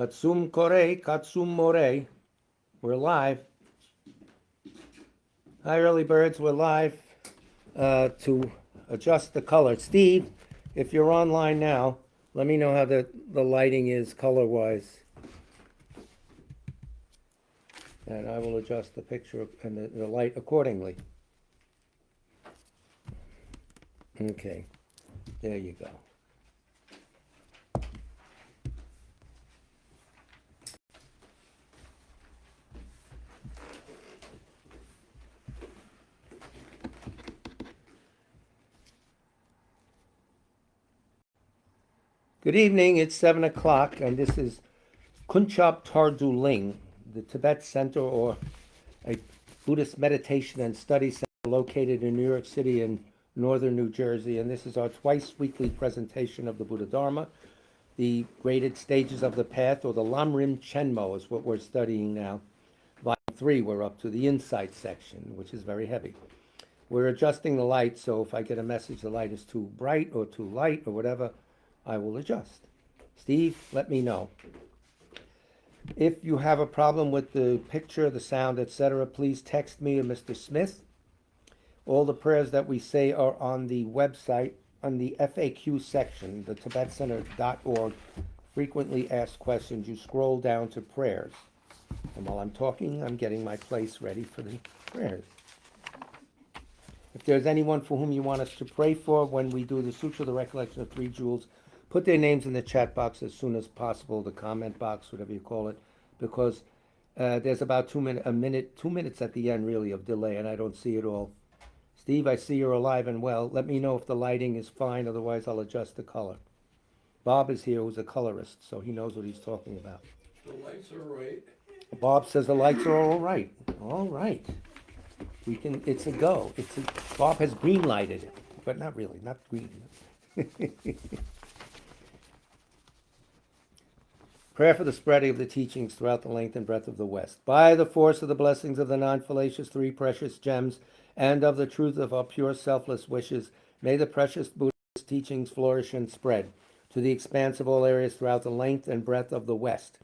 Katsum Kore, Katsum More. We're live. Hi, early birds. We're live to adjust the color. Steve, if you're online now, let me know how the lighting is color-wise. And I will adjust the picture and the light accordingly. Okay, there you go. Good evening, it's 7 o'clock, and this is Kunchap Tarduling, the Tibet Center, or a Buddhist meditation and study center located in New York City and northern New Jersey, and this is our twice weekly presentation of the Buddha Dharma. The graded stages of the path, or the Lam Rim Chenmo, is what we're studying now. Volume 3, we're up to the insight section, which is very heavy. We're adjusting the light, so if I get a message the light is too bright or too light or whatever, I will adjust. Steve, let me know. If you have a problem with the picture, the sound, etc., please text me or Mr. Smith. All the prayers that we say are on the website, on the FAQ section, the tibetcenter.org, frequently asked questions. You scroll down to prayers. And while I'm talking, I'm getting my place ready for the prayers. If there's anyone for whom you want us to pray for when we do the Sutra, the Recollection of Three Jewels, put their names in the chat box as soon as possible, the comment box, whatever you call it, because there's about 2 minutes at the end, really, of delay, and I don't see it all. Steve, I see you're alive and well. Let me know if the lighting is fine, otherwise I'll adjust the color. Bob is here, who's a colorist, so he knows what he's talking about. The lights are right. Bob says the lights are all right. All right. It's a go. Bob has green lighted it, but not really, not green. Prayer for the spreading of the teachings throughout the length and breadth of the West. By the force of the blessings of the non-fallacious three precious gems and of the truth of our pure selfless wishes, may the precious Buddhist teachings flourish and spread to the expanse of all areas throughout the length and breadth of the West.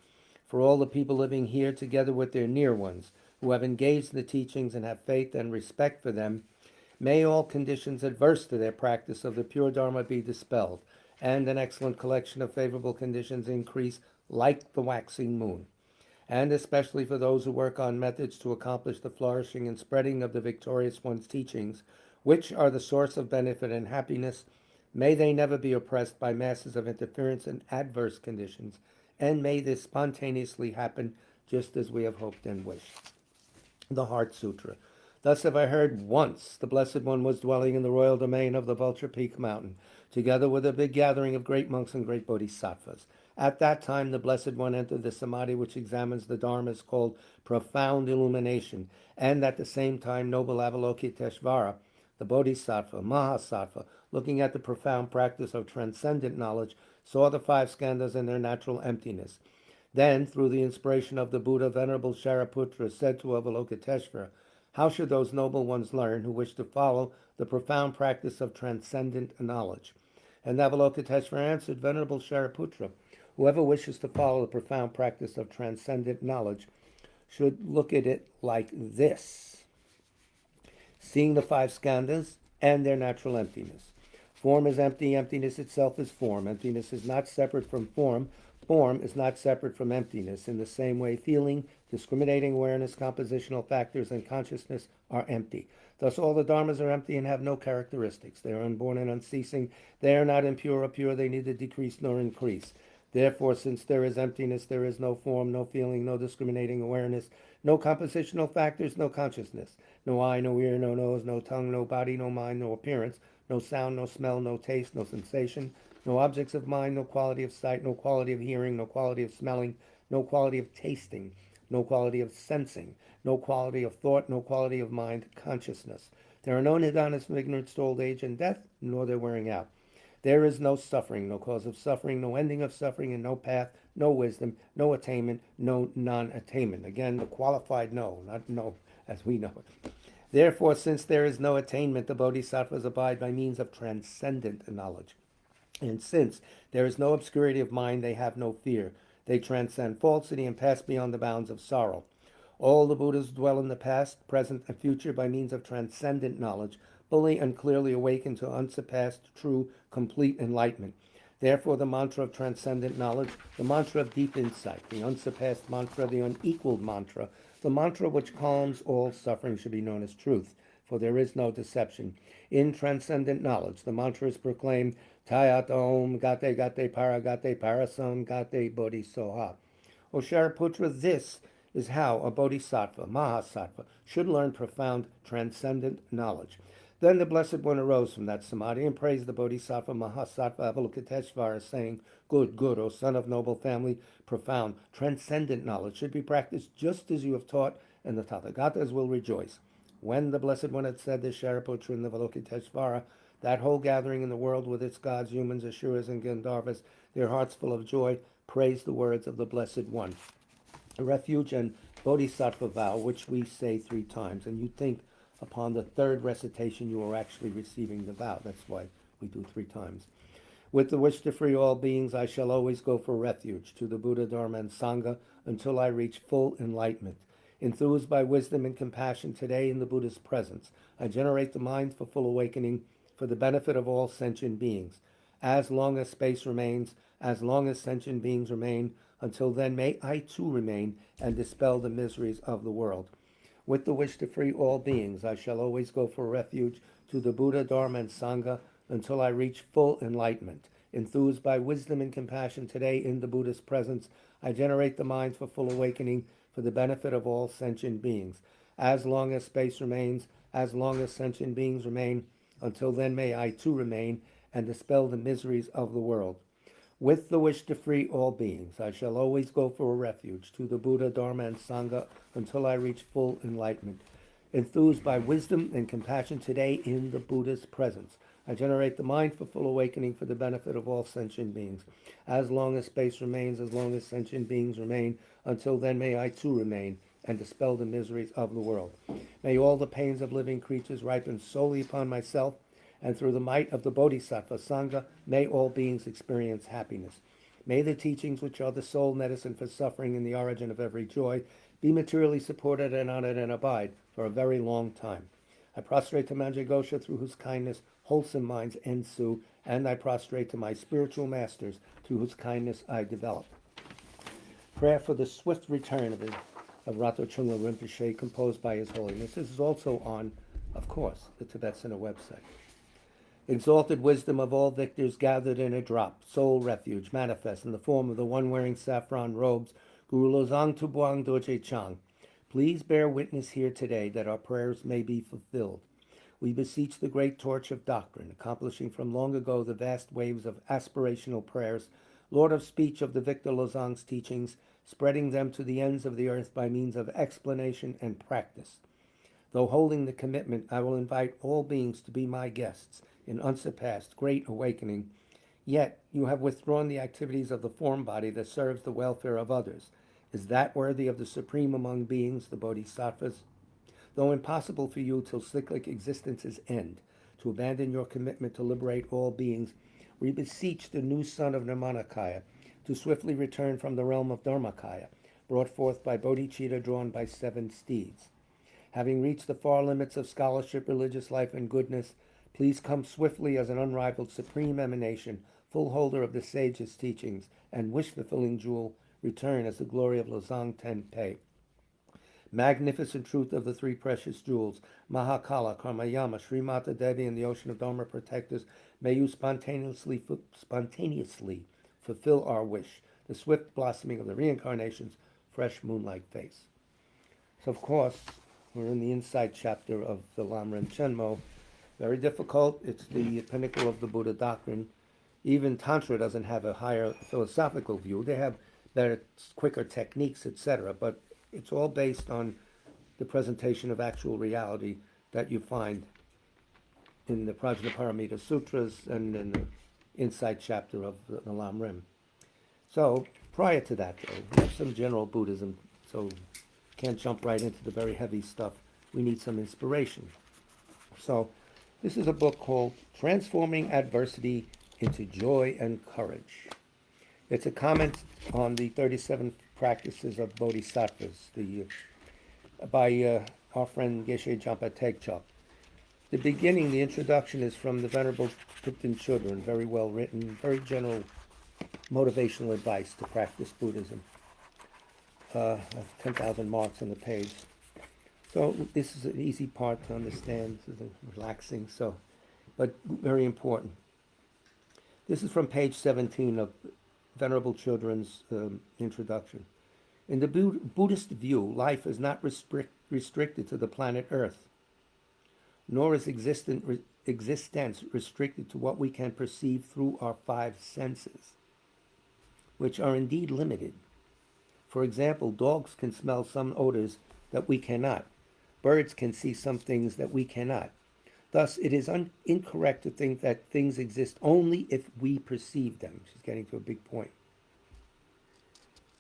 For all the people living here, together with their near ones, who have engaged in the teachings and have faith and respect for them, may all conditions adverse to their practice of the pure Dharma be dispelled, and an excellent collection of favorable conditions increase like the waxing moon. And especially for those who work on methods to accomplish the flourishing and spreading of the victorious one's teachings, which are the source of benefit and happiness, may they never be oppressed by masses of interference and adverse conditions, and may this spontaneously happen just as we have hoped and wished. The Heart Sutra. Thus have I heard once the Blessed One was dwelling in the royal domain of the Vulture Peak Mountain, together with a big gathering of great monks and great bodhisattvas. At that time, the Blessed One entered the samadhi which examines the dharmas, called profound illumination, and at the same time, noble Avalokiteshvara, the bodhisattva, Mahasattva, looking at the profound practice of transcendent knowledge, saw the five skandhas in their natural emptiness. Then, through the inspiration of the Buddha, Venerable Shariputra said to Avalokiteshvara, how should those noble ones learn who wish to follow the profound practice of transcendent knowledge? And Avalokiteshvara answered, Venerable Shariputra, whoever wishes to follow the profound practice of transcendent knowledge should look at it like this, seeing the five skandhas and their natural emptiness. Form is empty, emptiness itself is form. Emptiness is not separate from form. Form is not separate from emptiness. In the same way, feeling, discriminating awareness, compositional factors, and consciousness are empty. Thus all the dharmas are empty and have no characteristics. They are unborn and unceasing. They are not impure or pure. They neither decrease nor increase. Therefore, since there is emptiness, there is no form, no feeling, no discriminating awareness, no compositional factors, no consciousness, no eye, no ear, no nose, no tongue, no body, no mind, no appearance, no sound, no smell, no taste, no sensation, no objects of mind, no quality of sight, no quality of hearing, no quality of smelling, no quality of tasting, no quality of sensing, no quality of thought, no quality of mind, consciousness. There are no nidanas from ignorance to old age and death, nor their wearing out. There is no suffering, no cause of suffering, no ending of suffering, and no path, no wisdom, no attainment, no non-attainment. Again, the qualified no, not no as we know it. Therefore, since there is no attainment, the bodhisattvas abide by means of transcendent knowledge. And since there is no obscurity of mind, they have no fear. They transcend falsity and pass beyond the bounds of sorrow. All the Buddhas dwell in the past, present, and future by means of transcendent knowledge, fully and clearly awakened to unsurpassed, true, complete enlightenment. Therefore, the mantra of transcendent knowledge, the mantra of deep insight, the unsurpassed mantra, the unequaled mantra, the mantra which calms all suffering should be known as truth, for there is no deception. In transcendent knowledge, the mantra is proclaimed, Tayat Om Gate Gate Parasam Gate Bodhisoha. O Shariputra, this is how a bodhisattva, mahasattva, should learn profound transcendent knowledge. Then the Blessed One arose from that samadhi and praised the bodhisattva mahasattva Avalokiteshvara, saying, Good, good, O son of noble family, profound, transcendent knowledge should be practiced just as you have taught, and the Tathagatas will rejoice. When the Blessed One had said this, Shariputra and the Avalokiteshvara, that whole gathering in the world with its gods, humans, Asuras, and Gandharvas, their hearts full of joy, praised the words of the Blessed One. A refuge and bodhisattva vow, which we say 3 times, and you think upon the 3rd recitation you are actually receiving the vow. That's why we do 3 times. With the wish to free all beings, I shall always go for refuge to the Buddha, Dharma, and Sangha until I reach full enlightenment. Enthused by wisdom and compassion today in the Buddha's presence, I generate the mind for full awakening for the benefit of all sentient beings. As long as space remains, as long as sentient beings remain, until then may I too remain and dispel the miseries of the world. With the wish to free all beings, I shall always go for refuge to the Buddha, Dharma, and Sangha until I reach full enlightenment. Enthused by wisdom and compassion today in the Buddha's presence, I generate the mind for full awakening for the benefit of all sentient beings. As long as space remains, as long as sentient beings remain, until then may I too remain and dispel the miseries of the world. With the wish to free all beings, I shall always go for a refuge to the Buddha, Dharma, and Sangha until I reach full enlightenment. Enthused by wisdom and compassion today in the Buddha's presence, I generate the mind for full awakening for the benefit of all sentient beings. As long as space remains, as long as sentient beings remain, until then may I too remain and dispel the miseries of the world. May all the pains of living creatures ripen solely upon myself, and through the might of the Bodhisattva Sangha, may all beings experience happiness. May the teachings, which are the sole medicine for suffering and the origin of every joy, be materially supported and honored and abide for a very long time. I prostrate to Manjagosha, through whose kindness wholesome minds ensue, and I prostrate to my spiritual masters, through whose kindness I develop. Prayer for the swift return of Rato Chungla Rinpoche, composed by His Holiness. This is also on, of course, the Tibet Center website. Exalted wisdom of all victors gathered in a drop, sole refuge, manifest in the form of the one wearing saffron robes, Guru Lozang Tubuang Dorje Chang. Please bear witness here today that our prayers may be fulfilled. We beseech the great torch of doctrine, accomplishing from long ago the vast waves of aspirational prayers, Lord of speech of the Victor Lozang's teachings, spreading them to the ends of the earth by means of explanation and practice. Though holding the commitment, I will invite all beings to be my guests in unsurpassed great awakening, yet you have withdrawn the activities of the form body that serves the welfare of others. Is that worthy of the supreme among beings, the Bodhisattvas? Though impossible for you till cyclic existence's end to abandon your commitment to liberate all beings, we beseech the new son of Nirmanakaya to swiftly return from the realm of Dharmakaya, brought forth by Bodhicitta drawn by 7 steeds. Having reached the far limits of scholarship, religious life, and goodness, please come swiftly as an unrivaled supreme emanation, full holder of the sage's teachings, and wish-fulfilling jewel, return as the glory of Lozang Tenpei. Magnificent truth of the 3 precious jewels, Mahakala, Karmayama, Srimata Devi, and the ocean of Dharma protectors, may you spontaneously fulfill our wish, the swift blossoming of the reincarnation's fresh moonlight face. So, of course, we're in the Insight chapter of the LAM Rim Chenmo. Very difficult. It's the pinnacle of the Buddha doctrine. Even Tantra doesn't have a higher philosophical view. They have better, quicker techniques, etc. But it's all based on the presentation of actual reality that you find in the Prajnaparamita Sutras and in the Insight chapter of the LAM Rim. So, prior to that, though, we have some general Buddhism, so can't jump right into the very heavy stuff. We need some inspiration. So, this is a book called Transforming Adversity into Joy and Courage. It's a comment on the 37 practices of bodhisattvas by our friend Geshe Jampa Tegchok. The beginning, the introduction, is from the Venerable Thupten Chodron, very well written, very general motivational advice to practice Buddhism. 10,000 marks on the page. So this is an easy part to understand, this is relaxing, but very important. This is from page 17 of Venerable Chodron's introduction. In the Buddhist view, life is not restricted to the planet Earth, nor is existence restricted to what we can perceive through our five senses, which are indeed limited. For example, dogs can smell some odors that we cannot. Birds can see some things that we cannot. Thus, it is incorrect to think that things exist only if we perceive them. She's getting to a big point.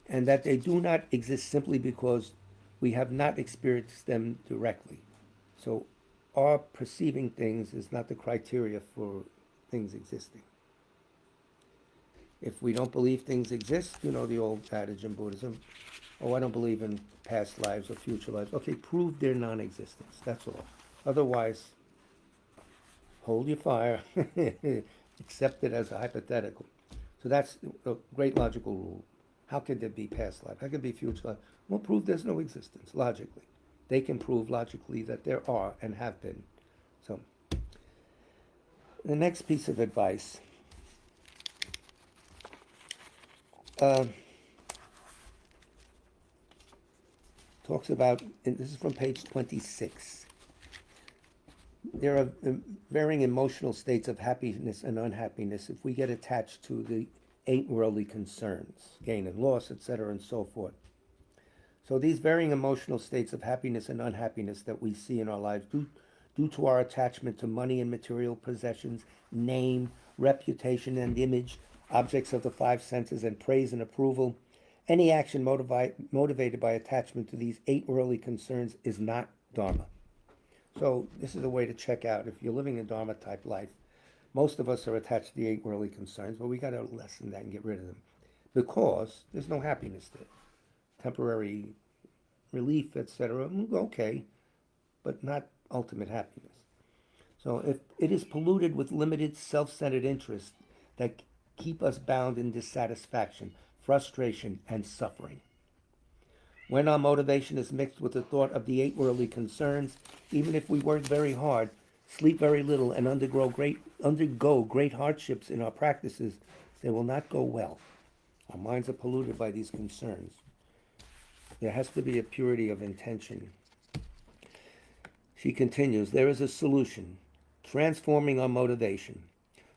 And that they do not exist simply because we have not experienced them directly. So our perceiving things is not the criteria for things existing. If we don't believe things exist, you know the old adage in Buddhism, oh, I don't believe in past lives or future lives. Okay, prove their non-existence, that's all. Otherwise, hold your fire, accept it as a hypothetical. So that's a great logical rule. How could there be past life? How could there be future life? Well, prove there's no existence, logically. They can prove logically that there are and have been. So, the next piece of advice. Talks about, and this is from page 26. There are varying emotional states of happiness and unhappiness if we get attached to the 8 worldly concerns, gain and loss, etc., and so forth. So these varying emotional states of happiness and unhappiness that we see in our lives due to our attachment to money and material possessions, name, reputation and image, objects of the 5 senses, and praise and approval. Any action motivated by attachment to these 8 worldly concerns is not Dharma. So this is a way to check out if you're living a Dharma-type life. Most of us are attached to the 8 worldly concerns, but we got to lessen that and get rid of them because there's no happiness there. Temporary relief, etc., okay, but not ultimate happiness. So if it is polluted with limited self-centered interests that keep us bound in dissatisfaction, frustration, and suffering. When our motivation is mixed with the thought of the 8 worldly concerns, even if we work very hard, sleep very little, and undergo great hardships in our practices, they will not go well. Our minds are polluted by these concerns. There has to be a purity of intention. She continues, there is a solution, transforming our motivation.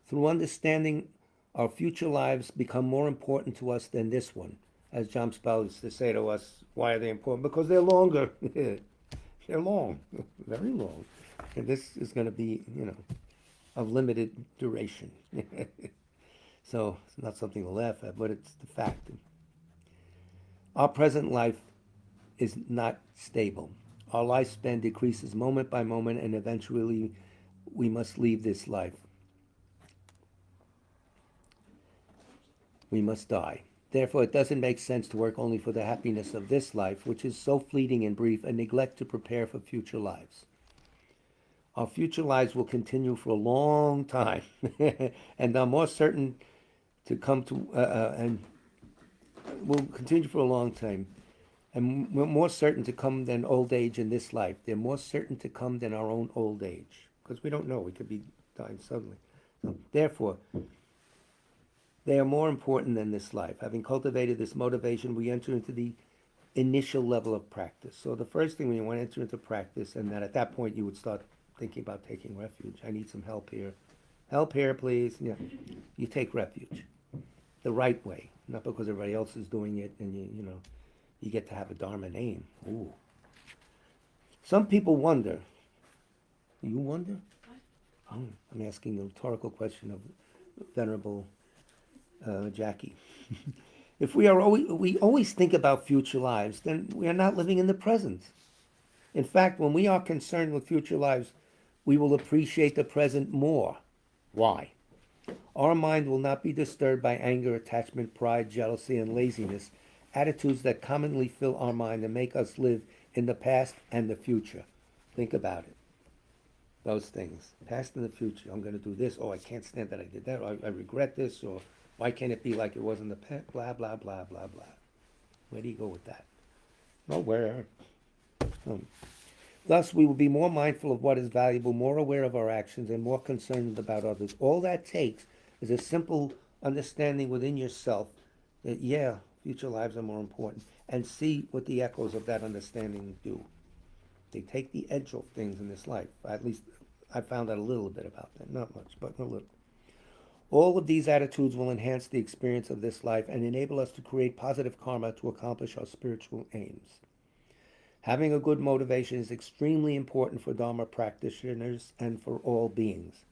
Through understanding, our future lives become more important to us than this one. As John Spell used to say to us, why are they important? Because they're longer. They're long, very long. And this is going to be, of limited duration. So it's not something to laugh at, but it's the fact. Our present life is not stable. Our lifespan decreases moment by moment, and eventually we must leave this life. We must die. Therefore, it doesn't make sense to work only for the happiness of this life, which is so fleeting and brief, and neglect to prepare for future lives. Our future lives will continue for a long time, and are more certain to come to, and will continue for a long time, and we're more certain to come than old age in this life. They're more certain to come than our own old age, because we don't know. We could be dying suddenly. So, therefore, they are more important than this life. Having cultivated this motivation, we enter into the initial level of practice. So the first thing when you want to enter into practice, and then at that point you would start thinking about taking refuge. I need some help here. Help here, please. Yeah. You take refuge. The right way. Not because everybody else is doing it and you get to have a Dharma name. Ooh. Some people wonder. You wonder? I'm asking the rhetorical question of Venerable Jackie. If we always think about future lives, then we are not living in the present. In fact, when we are concerned with future lives, we will appreciate the present more. Why? Our mind will not be disturbed by anger, attachment, pride, jealousy, and laziness, attitudes that commonly fill our mind and make us live in the past and the future. Think about it. Those things. Past and the future. I'm going to do this. Oh, I can't stand that I did that. Or I regret this. Or why can't it be like it was in the past? Blah, blah, blah, blah, blah. Where do you go with that? Nowhere. Thus, we will be more mindful of what is valuable, more aware of our actions, and more concerned about others. All that takes is a simple understanding within yourself that, yeah, future lives are more important, and see what the echoes of that understanding do. They take the edge off things in this life. At least I found out a little bit about that. Not much, but a little. All of these attitudes will enhance the experience of this life and enable us to create positive karma to accomplish our spiritual aims. Having a good motivation is extremely important for Dharma practitioners and for all beings.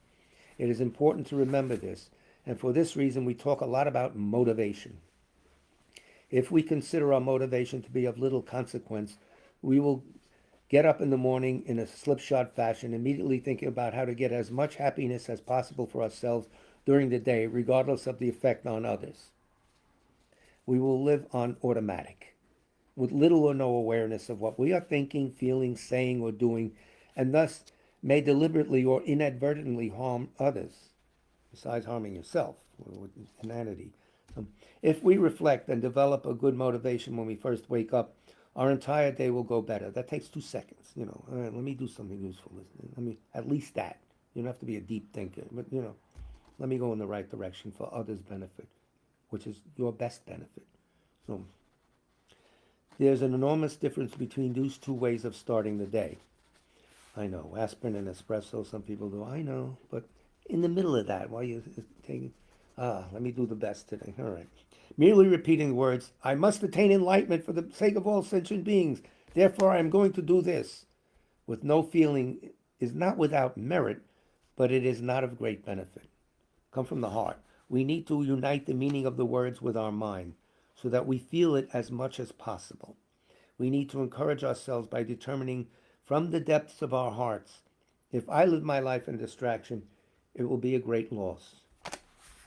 It is important to remember this, and for this reason we talk a lot about motivation. If we consider our motivation to be of little consequence, we will get up in the morning in a slipshod fashion, immediately thinking about how to get as much happiness as possible for ourselves during the day, regardless of the effect on others. We will live on automatic, with little or no awareness of what we are thinking, feeling, saying, or doing, and thus may deliberately or inadvertently harm others, besides harming yourself with inanity. If we reflect and develop a good motivation when we first wake up, our entire day will go better. That takes 2 seconds. All right, let me do something useful. Let me, at least that. You don't have to be a deep thinker, but let me go in the right direction for others' benefit, which is your best benefit. So there's an enormous difference between these two ways of starting the day. I know, aspirin and espresso, some people do, I know, but in the middle of that, while you're taking, let me do the best today. All right. Merely repeating the words, I must attain enlightenment for the sake of all sentient beings, therefore I am going to do this, with no feeling, is not without merit, but it is not of great benefit. Come from the heart. We need to unite the meaning of the words with our mind, so that we feel it as much as possible. We need to encourage ourselves by determining from the depths of our hearts, if I live my life in distraction, it will be a great loss.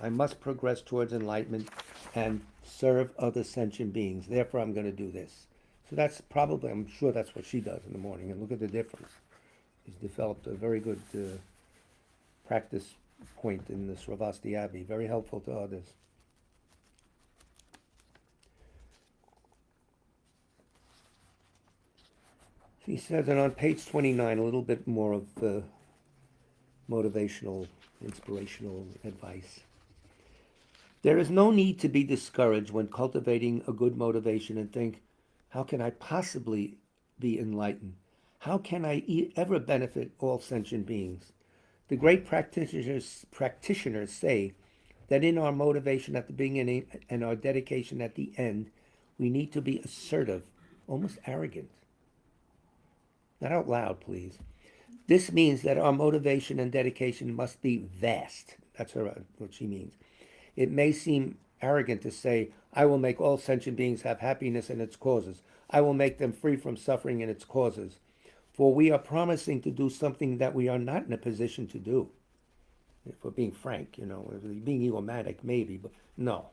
I must progress towards enlightenment and serve other sentient beings. Therefore, I'm going to do this. So that's probably, I'm sure that's what she does in the morning. And look at the difference. She's developed a very good practice point in the Sravasti Abbey. Very helpful to others. She says, and on page 29, a little bit more of the motivational, inspirational advice. There is no need to be discouraged when cultivating a good motivation and think, how can I possibly be enlightened? How can I ever benefit all sentient beings? The great practitioners say that in our motivation at the beginning and our dedication at the end, we need to be assertive, almost arrogant. Not out loud, please. This means that our motivation and dedication must be vast. That's what she means. It may seem arrogant to say, I will make all sentient beings have happiness in its causes. I will make them free from suffering in its causes. For we are promising to do something that we are not in a position to do. If we're being frank, being egomatic, maybe, but no.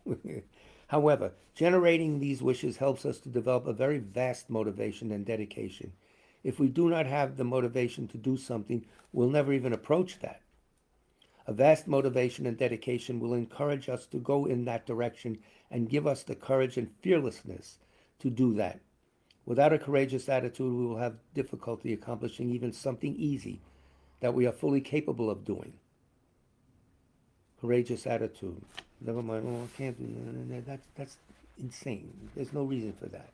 However, generating these wishes helps us to develop a very vast motivation and dedication. If we do not have the motivation to do something, we'll never even approach that. A vast motivation and dedication will encourage us to go in that direction and give us the courage and fearlessness to do that. Without a courageous attitude, we will have difficulty accomplishing even something easy that we are fully capable of doing. Courageous attitude. Never mind, I can't do that. That's insane. There's no reason for that.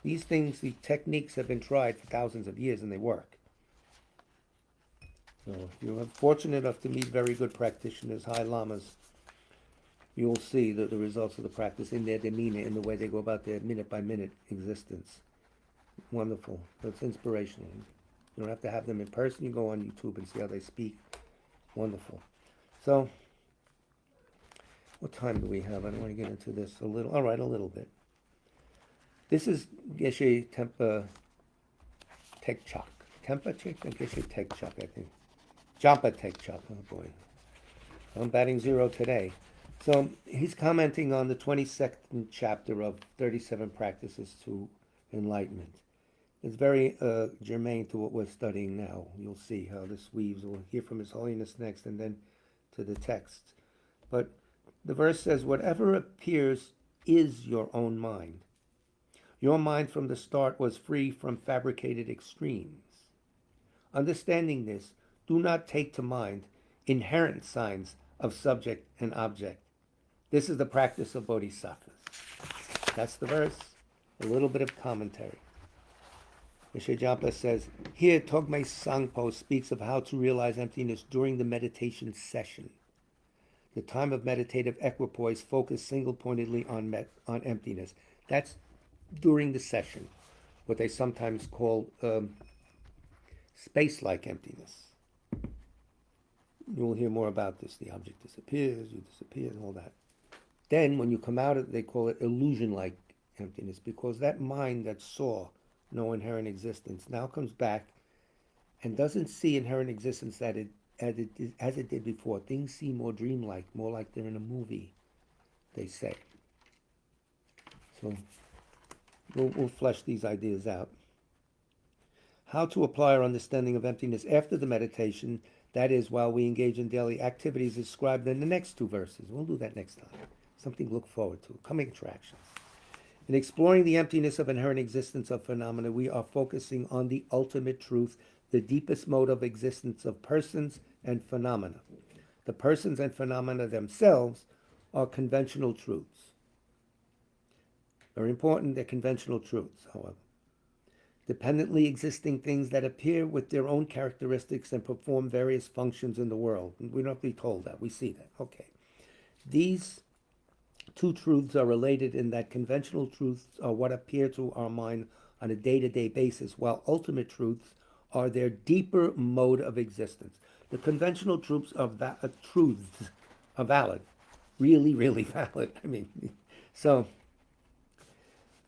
These things, the techniques have been tried for thousands of years and they work. So if you're fortunate enough to meet very good practitioners, high lamas, you will see the results of the practice in their demeanor, in the way they go about their minute-by-minute existence. Wonderful. That's inspirational. You don't have to have them in person. You go on YouTube and see how they speak. Wonderful. So, what time do we have? I don't want to get into this a little. All right, a little bit. This is Geshe Tempa Tekchak. Tempa Chik and Geshe Tekchak, I think. Jampa Tekchak, oh boy. I'm batting zero today. So he's commenting on the 22nd chapter of 37 Practices to Enlightenment. It's very germane to what we're studying now. You'll see how this weaves. We'll hear from His Holiness next and then to the text. But the verse says, whatever appears is your own mind. Your mind from the start was free from fabricated extremes. Understanding this, do not take to mind inherent signs of subject and object. This is the practice of bodhisattvas. That's the verse. A little bit of commentary. Mr. Jampa says, here Togme Sangpo speaks of how to realize emptiness during the meditation session. The time of meditative equipoise focus single-pointedly on emptiness. That's during the session, what they sometimes call space-like emptiness. You'll hear more about this. The object disappears, you disappear, and all that. Then, when you come out of it, they call it illusion-like emptiness, because that mind that saw no inherent existence now comes back and doesn't see inherent existence as it did before. Things seem more dreamlike, more like they're in a movie, they say. So we'll flesh these ideas out. How to apply our understanding of emptiness after the meditation, that is, while we engage in daily activities, is described in the next two verses. We'll do that next time. Something to look forward to. Coming attractions. In exploring the emptiness of inherent existence of phenomena, we are focusing on the ultimate truth, the deepest mode of existence of persons and phenomena. The persons and phenomena themselves are conventional truths. Very important, they're conventional truths, however. Dependently existing things that appear with their own characteristics and perform various functions in the world. We don't have to be told that, we see that. Okay. These two truths are related in that conventional truths are what appear to our mind on a day-to-day basis, while ultimate truths are their deeper mode of existence. The conventional truths are valid, really, really valid. So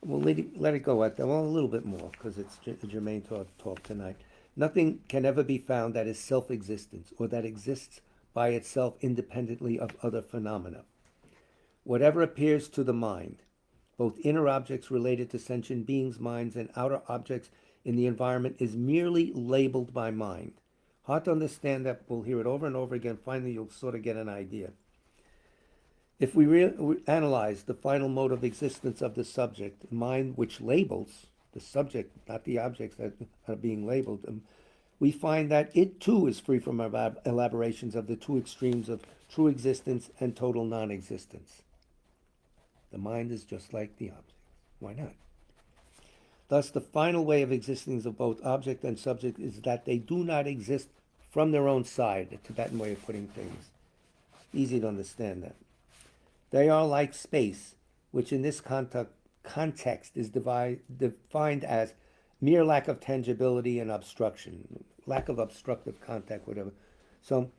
we'll let it go at that. Well, a little bit more, because it's germane to our talk tonight. Nothing can ever be found that is self-existence, or that exists by itself independently of other phenomena. Whatever appears to the mind, both inner objects related to sentient beings' minds and outer objects in the environment, is merely labeled by mind. Hard to understand that. We'll hear it over and over again. Finally, you'll sort of get an idea. If we analyze the final mode of existence of the subject, mind which labels the subject, not the objects that are being labeled, we find that it too is free from elaborations of the two extremes of true existence and total non-existence. The mind is just like the object. Why not? Thus, the final way of existence of both object and subject is that they do not exist from their own side, a Tibetan way of putting things. Easy to understand that. They are like space, which in this context is defined as mere lack of tangibility and obstruction, lack of obstructive contact, whatever. So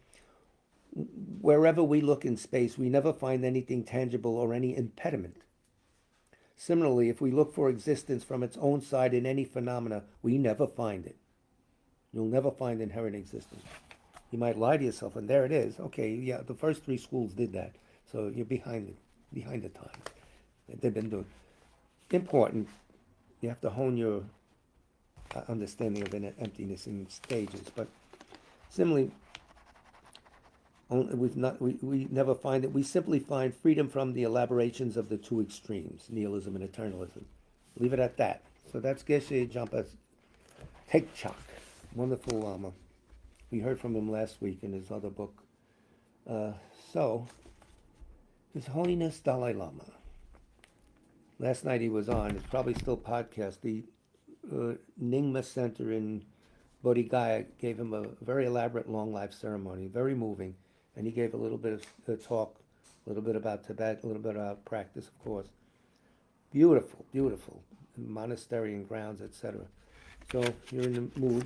wherever we look in space, we never find anything tangible or any impediment. Similarly, if we look for existence from its own side in any phenomena, we never find it. You'll never find inherent existence. You might lie to yourself, and there it is. Okay, yeah, the first three schools did that. So you're behind the times. They've been doing. Important, you have to hone your understanding of emptiness in stages. But similarly, we never find it. We simply find freedom from the elaborations of the two extremes, nihilism and eternalism. Leave it at that. So that's Geshe Jampa's Tekchak. Wonderful Lama. We heard from him last week in his other book. So, His Holiness Dalai Lama. Last night he was on, it's probably still podcast, the Nyingma Center in Bodh Gaya gave him a very elaborate long life ceremony, very moving. And he gave a little bit of talk, a little bit about Tibet, a little bit about practice, of course. Beautiful, beautiful. Monastery and grounds, etc. So if you're in the mood,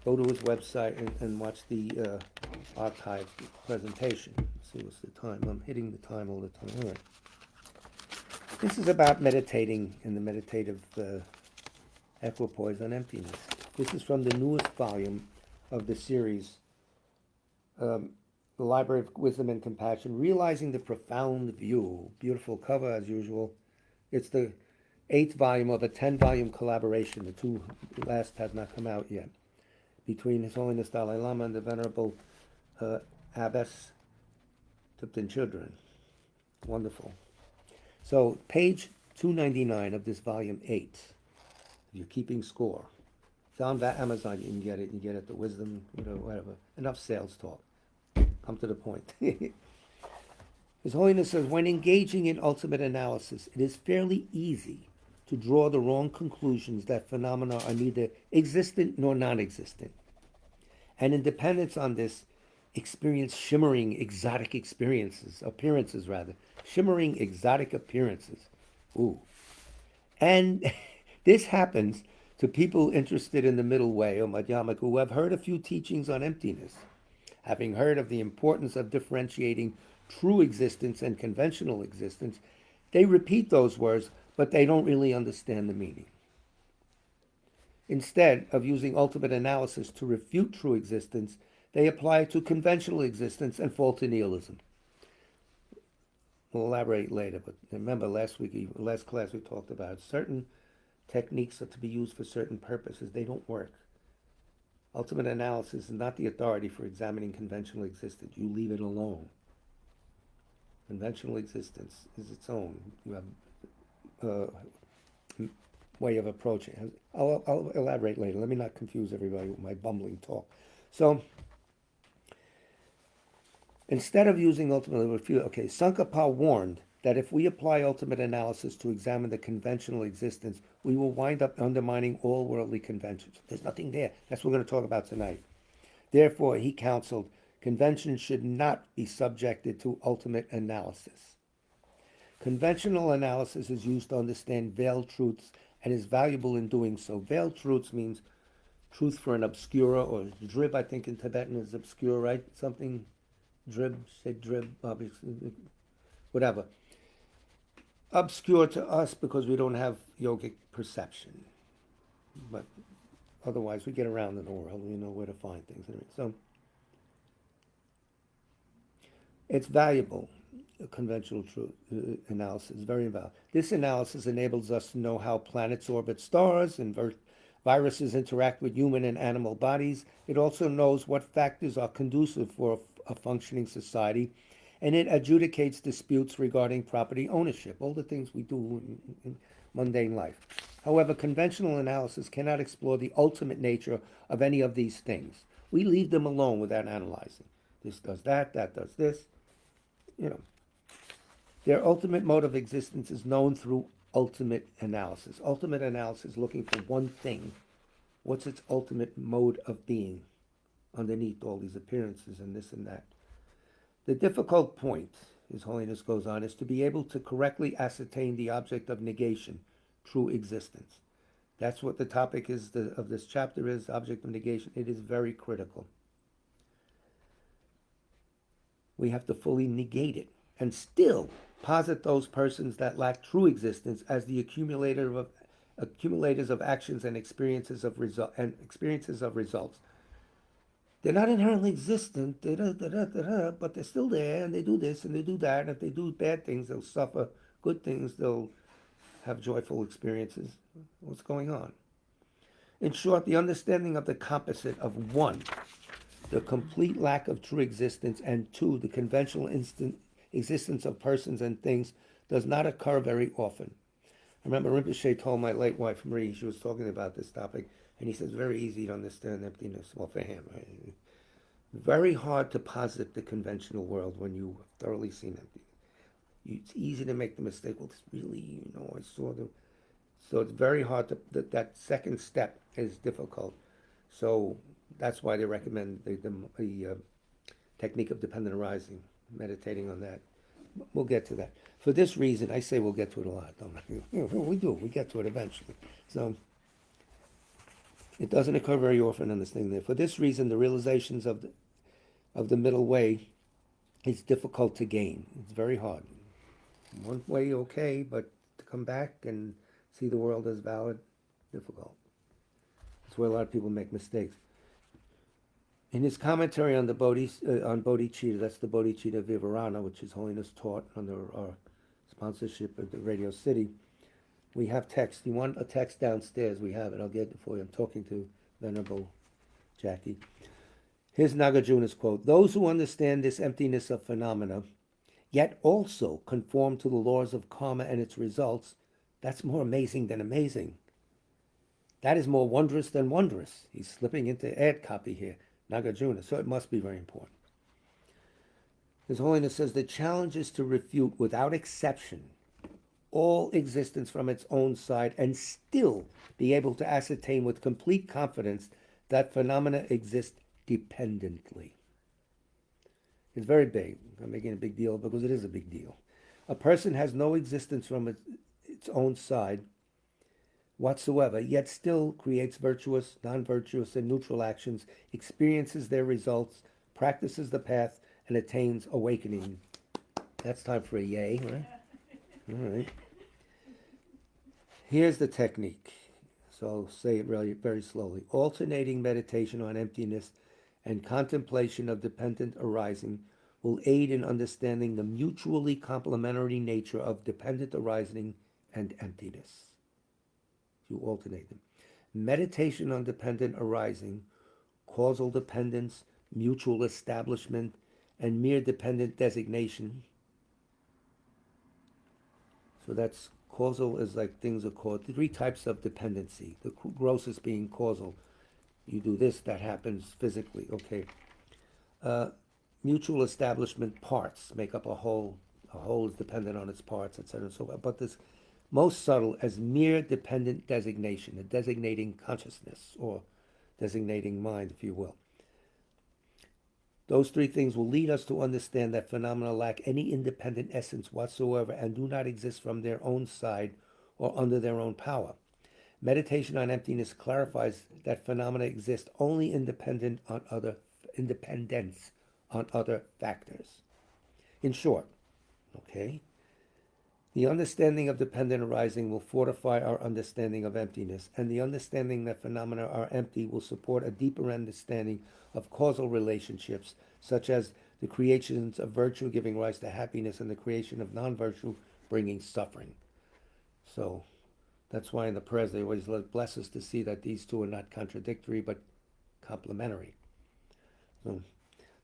go to his website and watch the archived presentation. Let's see what's the time. I'm hitting the time all the time. All right. This is about meditating in the meditative equipoise on emptiness. This is from the newest volume of the series, The Library of Wisdom and Compassion, Realizing the Profound View. Beautiful cover as usual. It's the eighth volume of a 10-volume collaboration. The two last have not come out yet, between His Holiness Dalai Lama and the Venerable Abbess Thupten Children. Wonderful. So, page 299 of this volume 8. If you're keeping score. It's on Amazon. You can get it. You get it. The Wisdom, whatever. Enough sales talk. Come to the point. His Holiness says, when engaging in ultimate analysis, it is fairly easy to draw the wrong conclusions that phenomena are neither existent nor non-existent. And in dependence on this, experience shimmering exotic appearances rather. Shimmering exotic appearances. Ooh. And this happens to people interested in the middle way, or Madhyamaka, who have heard a few teachings on emptiness, having heard of the importance of differentiating true existence and conventional existence. They repeat those words, but they don't really understand the meaning. Instead of using ultimate analysis to refute true existence, they apply it to conventional existence and fall to nihilism. We'll elaborate later, but remember last class we talked about certain techniques are to be used for certain purposes. They don't work. Ultimate analysis is not the authority for examining conventional existence. You leave it alone. Conventional existence is its own. You have way of approaching it. I'll elaborate later. Let me not confuse everybody with my bumbling talk. So, instead of using ultimate refute, Tsong-kha-pa warned that if we apply ultimate analysis to examine the conventional existence, we will wind up undermining all worldly conventions. There's nothing there. That's what we're going to talk about tonight. Therefore, he counseled, conventions should not be subjected to ultimate analysis. Conventional analysis is used to understand veiled truths and is valuable in doing so. Veiled truths means truth for an obscura, or drib, I think in Tibetan is obscure, right? Something, drib, say drib, obviously, whatever. Obscure to us because we don't have yogic perception. But otherwise, we get around in the world. We know where to find things. So, it's valuable. Conventional truth analysis is very valuable. This analysis enables us to know how planets orbit stars and viruses interact with human and animal bodies. It also knows what factors are conducive for a functioning society, and it adjudicates disputes regarding property ownership, all the things we do in mundane life. However, conventional analysis cannot explore the ultimate nature of any of these things. We leave them alone without analyzing. This does that does this. Their ultimate mode of existence is known through ultimate analysis. Ultimate analysis looking for one thing. What's its ultimate mode of being underneath all these appearances and this and that? The difficult point, His Holiness goes on, is to be able to correctly ascertain the object of negation, true existence. That's what the topic of this chapter is, object of negation. It is very critical. We have to fully negate it and still posit those persons that lack true existence as the accumulators of actions and experiences of results. They're not inherently existent, but they're still there, and they do this and they do that. And if they do bad things, they'll suffer. Good things, they'll have joyful experiences. What's going on? In short, the understanding of the composite of one, the complete lack of true existence, and two, the conventional existence of persons and things, does not occur very often. I remember Rinpoche told my late wife Marie, she was talking about this topic, and he says, very easy to understand emptiness. Well, for him, right? Very hard to posit the conventional world when you've thoroughly seen emptiness. It's easy to make the mistake, well, this really, I saw them. So it's very hard that second step is difficult. So that's why they recommend the technique of dependent arising, meditating on that. We'll get to that. For this reason, I say we'll get to it a lot, don't we? We do. We get to it eventually. So it doesn't occur very often in this thing there. For this reason, the realizations of the middle way is difficult to gain. It's very hard. One way, okay, but to come back and see the world as valid, difficult. That's where a lot of people make mistakes. In his commentary on the on Bodhicitta, that's the Bodhicitta Vivarana, which His Holiness taught under our sponsorship at the Radio City, we have text. You want a text downstairs? We have it. I'll get it for you. I'm talking to Venerable Jackie. Here's Nagarjuna's quote: "Those who understand this emptiness of phenomena, yet also conform to the laws of karma and its results, that's more amazing than amazing. That is more wondrous than wondrous." He's slipping into ad copy here, Nagarjuna, so it must be very important. His Holiness says the challenge is to refute without exception all existence from its own side and still be able to ascertain with complete confidence that phenomena exist dependently. It's very big. I'm making a big deal because it is a big deal. A person has no existence from its own side whatsoever, yet still creates virtuous, non-virtuous, and neutral actions, experiences their results, practices the path, and attains awakening. That's time for a yay, right? All right. Here's the technique. So I'll say it really very slowly. Alternating meditation on emptiness and contemplation of dependent arising will aid in understanding the mutually complementary nature of dependent arising and emptiness. You alternate them. Meditation on dependent arising, causal dependence, mutual establishment, and mere dependent designation. So that's causal, is like things are called, 3 types of dependency. The grossest being causal. You do this, that happens physically. Okay. Mutual establishment, parts make up a whole. A whole is dependent on its parts, etc. and so on. But this most subtle as mere dependent designation, a designating consciousness or designating mind, if you will. Those 3 things will lead us to understand that phenomena lack any independent essence whatsoever and do not exist from their own side or under their own power. Meditation on emptiness clarifies that phenomena exist only independence on other factors. In short, okay, the understanding of dependent arising will fortify our understanding of emptiness, and the understanding that phenomena are empty will support a deeper understanding of causal relationships, such as the creations of virtue giving rise to happiness and the creation of non-virtue bringing suffering. So that's why in the prayers they always bless us to see that these 2 are not contradictory but complementary. So,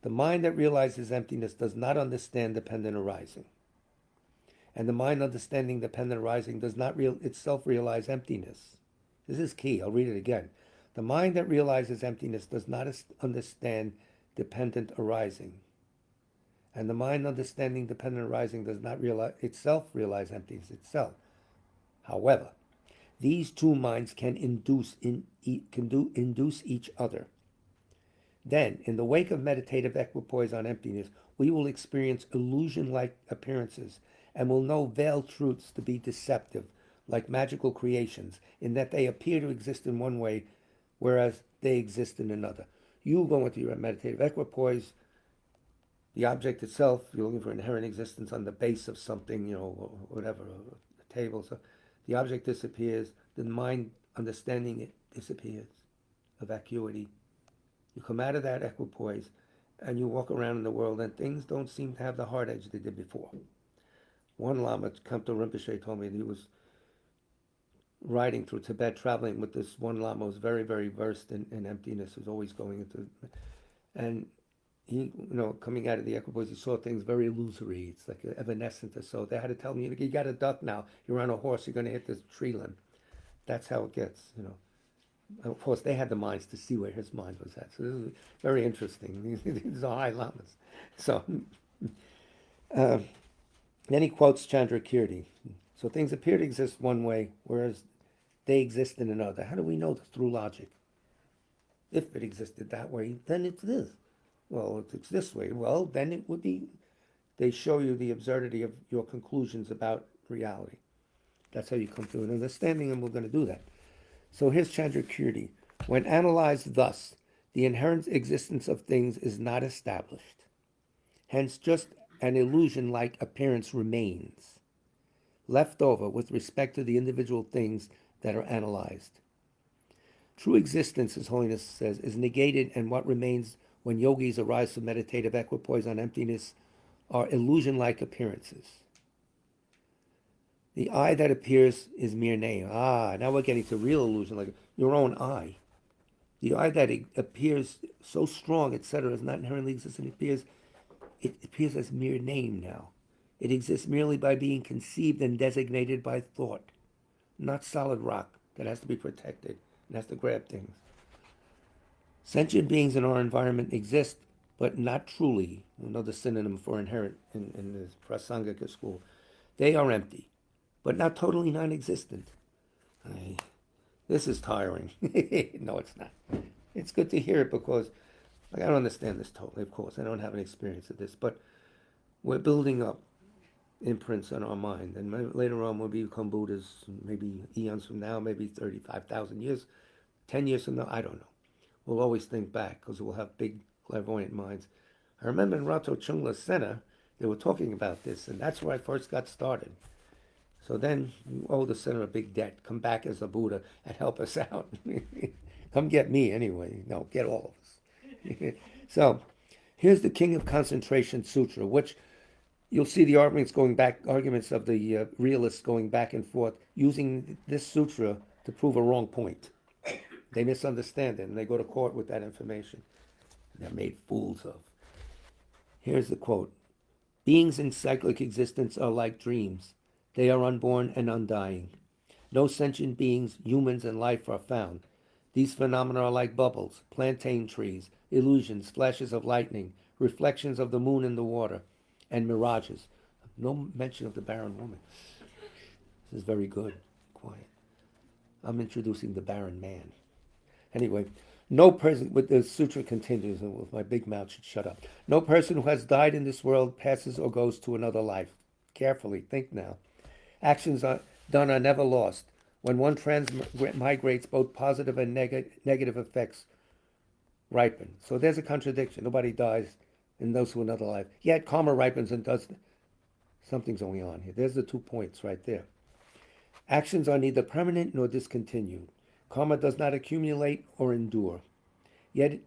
the mind that realizes emptiness does not understand dependent arising. And the mind understanding dependent arising does not itself realize emptiness. This is key. I'll read it again. The mind that realizes emptiness does not understand dependent arising. And the mind understanding dependent arising does not realize emptiness itself. However, these 2 minds can induce each other. Then, in the wake of meditative equipoise on emptiness, we will experience illusion-like appearances and will know veiled truths to be deceptive, like magical creations, in that they appear to exist in one way, whereas they exist in another. You go into your meditative equipoise, the object itself, you're looking for inherent existence on the base of something, or whatever, a table. So the object disappears, the mind understanding it disappears, a vacuity. You come out of that equipoise and you walk around in the world and things don't seem to have the hard edge they did before. One Lama, Kamto Rinpoche, told me that he was riding through Tibet, traveling with this one Lama who was very, very versed in emptiness, was always going into, and he, coming out of the equipoise, he saw things very illusory. It's like evanescent or so. They had to tell me, you got to duck now. You're on a horse, you're going to hit this tree limb. That's how it gets, Of course, they had the minds to see where his mind was at. So this is very interesting. These are high lamas. So, then he quotes Chandrakirti. So things appear to exist one way, whereas they exist in another. How do we know this? Through logic. If it existed that way, then it's this. Well, if it's this way, well, then it would be, they show you the absurdity of your conclusions about reality. That's how you come to an understanding, and we're going to do that. So here's Chandrakirti. When analyzed thus, the inherent existence of things is not established. Hence, just an illusion-like appearance remains, left over with respect to the individual things that are analyzed. True existence, His Holiness says, is negated, and what remains when yogis arise from meditative equipoise on emptiness, are illusion-like appearances. The I that appears is mere name. Now we're getting to real illusion, like your own I. The I that appears so strong, etc., is not inherently existent. It appears as mere name now. It exists merely by being conceived and designated by thought, not solid rock that has to be protected and has to grab things. Sentient beings in our environment exist, but not truly. Another synonym for inherent in the Prasangika school. They are empty, but not totally non-existent. This is tiring. No, it's not. It's good to hear it because I don't understand this totally, of course. I don't have an experience of this, but we're building up imprints on our mind. And later on, we'll become Buddhas, maybe eons from now, maybe 35,000 years, 10 years from now, I don't know. We'll always think back because we'll have big, clairvoyant minds. I remember in Rato Chungla Center, they were talking about this, and that's where I first got started. So then you owe the center a big debt. Come back as a Buddha and help us out. Come get me anyway. No, get all of us. So here's the King of Concentration Sutra, which you'll see the arguments of the realists going back and forth, using this sutra to prove a wrong point. They misunderstand it, and they go to court with that information. They're made fools of. Here's the quote. Beings in cyclic existence are like dreams. They are unborn and undying. No sentient beings, humans, and life are found. These phenomena are like bubbles, plantain trees, illusions, flashes of lightning, reflections of the moon in the water, and mirages. No mention of the barren woman. This is very good. Quiet. I'm introducing the barren man. Anyway, no person, but the sutra continues, and with my big mouth should shut up. No person who has died in this world passes or goes to another life. Carefully, think now. Actions done are never lost. When one transmigrates, both positive and negative effects ripen. So there's a contradiction. Nobody dies and goes to another life. Yet karma ripens and does. Something's going on here. There's the 2 points right there. Actions are neither permanent nor discontinued. Karma does not accumulate or endure. Yet,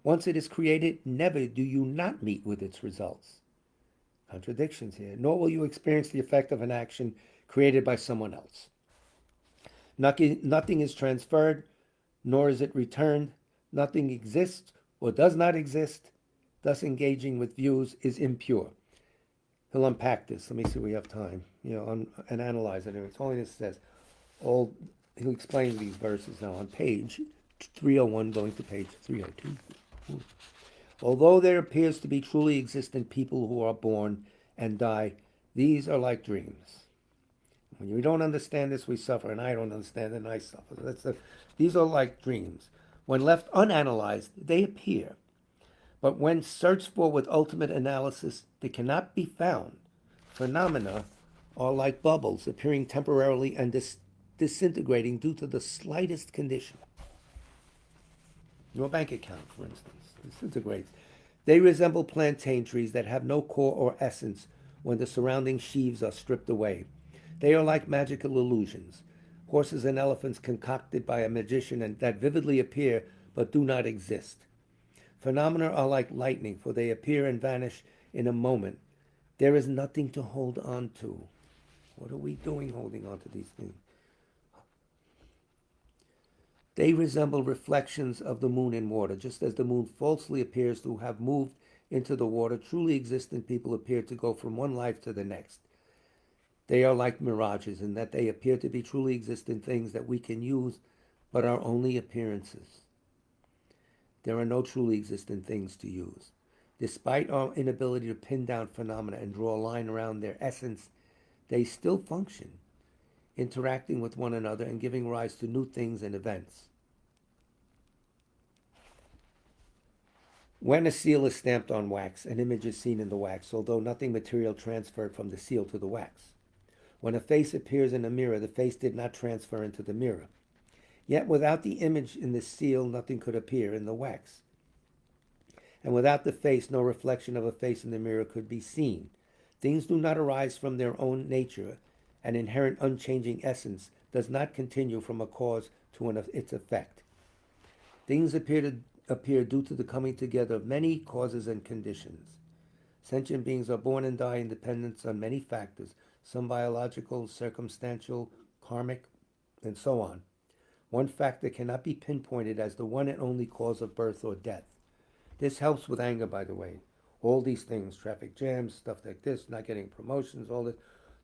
once it is created, never do you not meet with its results. Contradictions here. Nor will you experience the effect of an action created by someone else. Nothing is transferred, nor is it returned. Nothing exists or does not exist. Thus, engaging with views is impure. He'll unpack this. Let me see if we have time, and analyze it. His Holiness says, he'll explain these verses now on page 301 going to page 302. Although there appears to be truly existent people who are born and die, these are like dreams. When we don't understand this, we suffer, and I don't understand it, and I suffer. These are like dreams. When left unanalyzed, they appear. But when searched for with ultimate analysis, they cannot be found. Phenomena are like bubbles, appearing temporarily and disintegrating due to the slightest condition. Your bank account, for instance, disintegrates. They resemble plantain trees that have no core or essence when the surrounding sheaves are stripped away. They are like magical illusions, horses and elephants concocted by a magician and that vividly appear but do not exist. Phenomena are like lightning, for they appear and vanish in a moment. There is nothing to hold on to. What are we doing holding on to these things? They resemble reflections of the moon in water, just as the moon falsely appears to have moved into the water. Truly existent people appear to go from one life to the next. They are like mirages in that they appear to be truly existent things that we can use, but are only appearances. There are no truly existent things to use. Despite our inability to pin down phenomena and draw a line around their essence, they still function, interacting with one another and giving rise to new things and events. When a seal is stamped on wax, an image is seen in the wax, although nothing material transferred from the seal to the wax. When a face appears in a mirror, the face did not transfer into the mirror. Yet without the image in the seal, nothing could appear in the wax. And without the face, no reflection of a face in the mirror could be seen. Things do not arise from their own nature. An inherent unchanging essence does not continue from a cause to its effect. Things appear to appear due to the coming together of many causes and conditions. Sentient beings are born and die in dependence on many factors, some biological, circumstantial, karmic, and so on. One factor cannot be pinpointed as the one and only cause of birth or death. This helps with anger, by the way. All these things, traffic jams, stuff like this, not getting promotions, all this.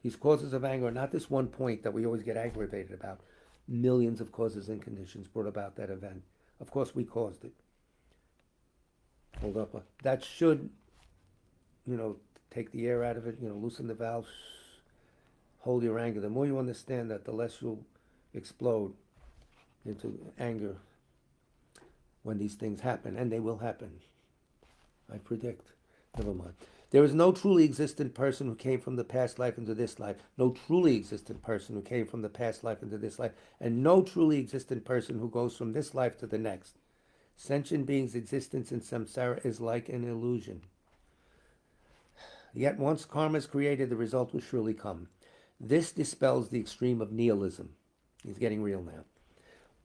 These causes of anger are not this one point that we always get aggravated about. Millions of causes and conditions brought about that event. Of course, we caused it. Hold up. That should, take the air out of it, loosen the valve, hold your anger. The more you understand that, the less you'll explode into anger when these things happen, and they will happen. I predict. Never mind. There is no truly existent person who came from the past life into this life, no truly existent person who came from the past life into this life, and no truly existent person who goes from this life to the next. Sentient beings' existence in samsara is like an illusion. Yet once karma is created, the result will surely come. This dispels the extreme of nihilism. He's getting real now.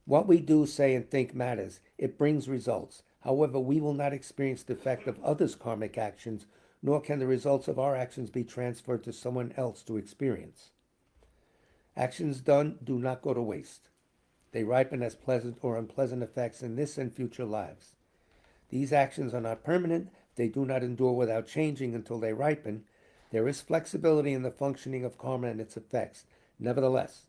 What we do, say, and think matters. It brings results. However, we will not experience the effect of others' karmic actions, nor can the results of our actions be transferred to someone else to experience. Actions done do not go to waste. They ripen as pleasant or unpleasant effects in this and future lives. These actions are not permanent. They do not endure without changing until they ripen. There is flexibility in the functioning of karma and its effects. Nevertheless,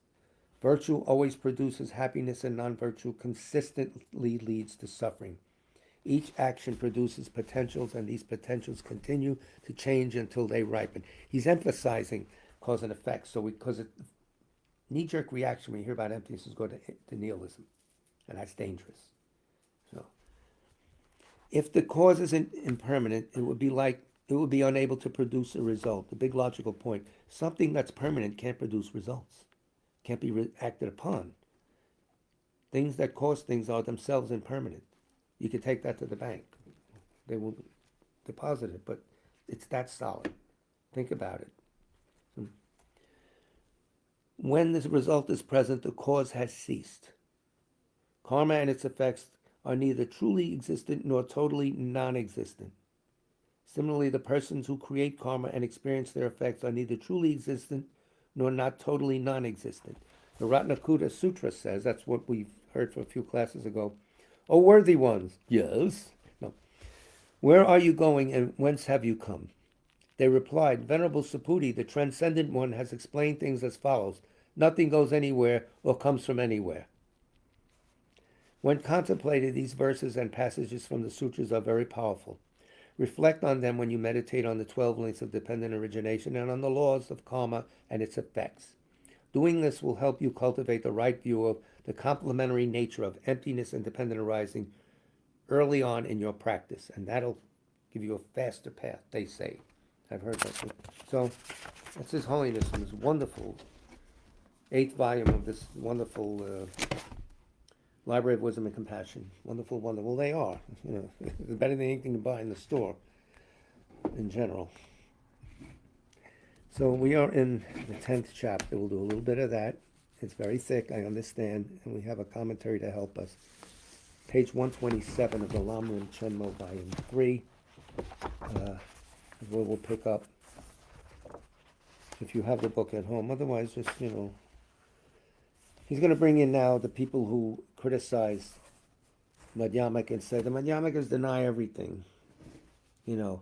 virtue always produces happiness, and non-virtue consistently leads to suffering. Each action produces potentials, and these potentials continue to change until they ripen. He's emphasizing cause and effect. So because knee-jerk reaction when you hear about emptiness is go to nihilism, and that's dangerous. So if the cause isn't impermanent, it would be unable to produce a result. The big logical point: something that's permanent can't produce results, can't be acted upon. Things that cause things are themselves impermanent. You could take that to the bank. They will deposit it, but it's that solid. Think about it. When the result is present, the cause has ceased. Karma and its effects are neither truly existent nor totally non-existent. Similarly, the persons who create karma and experience their effects are neither truly existent nor not totally non-existent. The Ratnakuta Sutra says, that's what we've heard from a few classes ago, O worthy ones, yes, no. Where are you going and whence have you come? They replied, Venerable Subhuti, the Transcendent One has explained things as follows. Nothing goes anywhere or comes from anywhere. When contemplated, these verses and passages from the sutras are very powerful. Reflect on them when you meditate on the 12 links of dependent origination and on the laws of karma and its effects. Doing this will help you cultivate the right view of the complementary nature of emptiness and dependent arising early on in your practice, and that'll give you a faster path, they say. I've heard that. So that's His Holiness in this wonderful 8th volume of this wonderful Library of Wisdom and Compassion. Wonderful, wonderful. They are. They're better than anything you buy in the store in general. So we are in the 10th chapter. We'll do a little bit of that. It's very thick, I understand, and we have a commentary to help us. Page 127 of the LAM Chenmo Volume 3 is where we'll pick up if you have the book at home. Otherwise, just, he's going to bring in now the people who criticize Madhyamaka and say the Madhyamakas deny everything. Tsong-kha-pa